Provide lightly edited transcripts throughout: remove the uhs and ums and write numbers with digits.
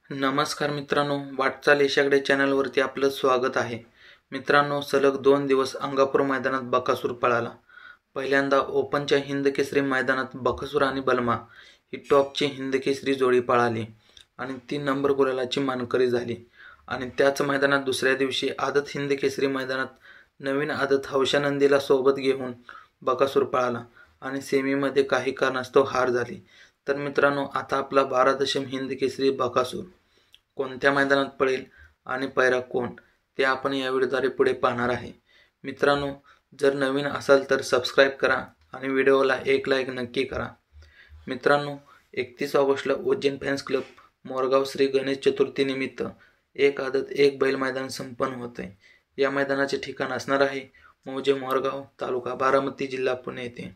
नमस्कार मित्रांनो, वाटचाल यशाकडे चॅनलवरती आपलं स्वागत आहे. मित्रांनो, सलग 2 दिवस अंगापूर मैदानात बकासूर पळाला. पहिल्यांदा ओपनच्या हिंदकेसरी मैदानात बकासूर आणि बलमा ही टॉपची हिंदकेसरी जोडी पळाली आणि ती नंबर गुलालाची मानकरी झाली. आणि त्याच मैदानात दुसऱ्या दिवशी आदत हिंदकेसरी मैदानात नवीन आदत हौशानंदीला सोबत घेऊन बकासूर पळाला आणि सेमीमध्ये काही कारणास्तव हार झाली. तर मित्रांनो, आता आपला 12 दशम हिंदकेसरी बकासूर कोणत्या मैदानात पळेल आणि पैरा कोण ते आपण या व्हिडिओद्वारे पुढे पाहणार आहे. मित्रांनो, जर नवीन असाल तर सबस्क्राईब करा आणि व्हिडिओला एक लाईक नक्की करा. मित्रांनो, 31 ऑगस्टला उज्जैन फॅन्स क्लब मोरगाव श्री गणेश चतुर्थीनिमित्त एक आदत एक बैल मैदान संपन्न होते. या मैदानाचे ठिकाण असणार आहे मौजे मोरगाव, तालुका बारामती, जिल्हा पुणे येथे.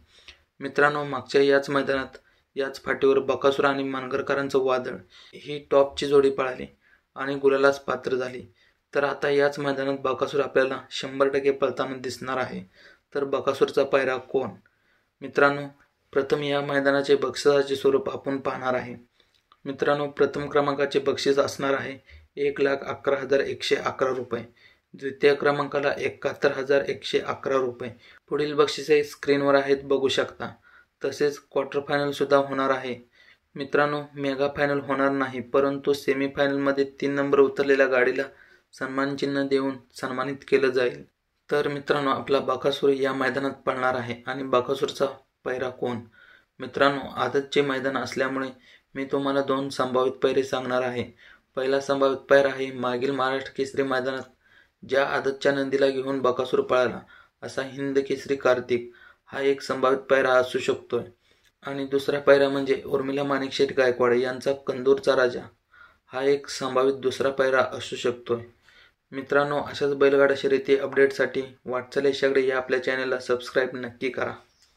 मित्रांनो, मागच्या याच मैदानात याच फाटीवर बकासूर आणि मानगरकरांचं वादळ ही टॉपची जोडी पळाली आणि गुलालास पात्र झाली. तर आता याच मैदानात बकासूर आपल्याला 100% पळताना दिसणार आहे. तर बकासूरचा पैरा कोण? मित्रांनो, प्रथम या मैदानाचे बक्षिसाचे स्वरूप आपण पाहणार आहे. मित्रांनो, प्रथम क्रमांकाचे बक्षीस असणार आहे 1,11,111 रुपये. द्वितीय क्रमांकाला 71,111 रुपये. पुढील बक्षिसे स्क्रीनवर आहेत, बघू शकता. तसेच क्वार्टर फायनल सुद्धा होणार आहे. मित्रांनो, मेगा फायनल होणार नाही, परंतु सेमी फायनलमध्ये 3 नंबर उतरलेल्या गाडीला सन्मानचिन्ह देऊन सन्मानित केलं जाईल. तर मित्रांनो, आपला बकासूर या मैदानात पळणार आहे आणि बकासूरचा पैरा कोण? मित्रांनो, आदतचे मैदान असल्यामुळे मी तुम्हाला 2 संभावित पैरे सांगणार आहे. पहिला संभावित पैरा आहे मागील महाराष्ट्र केसरी मैदानात ज्या आदतच्या नंदीला घेऊन बकासूर पळाला असा हिंद केसरी कार्तिक, हा एक संभावित पैरा असू शकतोय. आणि दुसरा पैरा म्हणजे उर्मिला माणिकशेठ गायकवाड यांचा कंदूरचा राजा, हा एक संभावित दुसरा पैरा असू शकतोय. मित्रांनो, अशाच बैलगाडा शर्यती अपडेटसाठी वाटचाल यशाकडे या आपल्या चॅनलला सबस्क्राईब नक्की करा.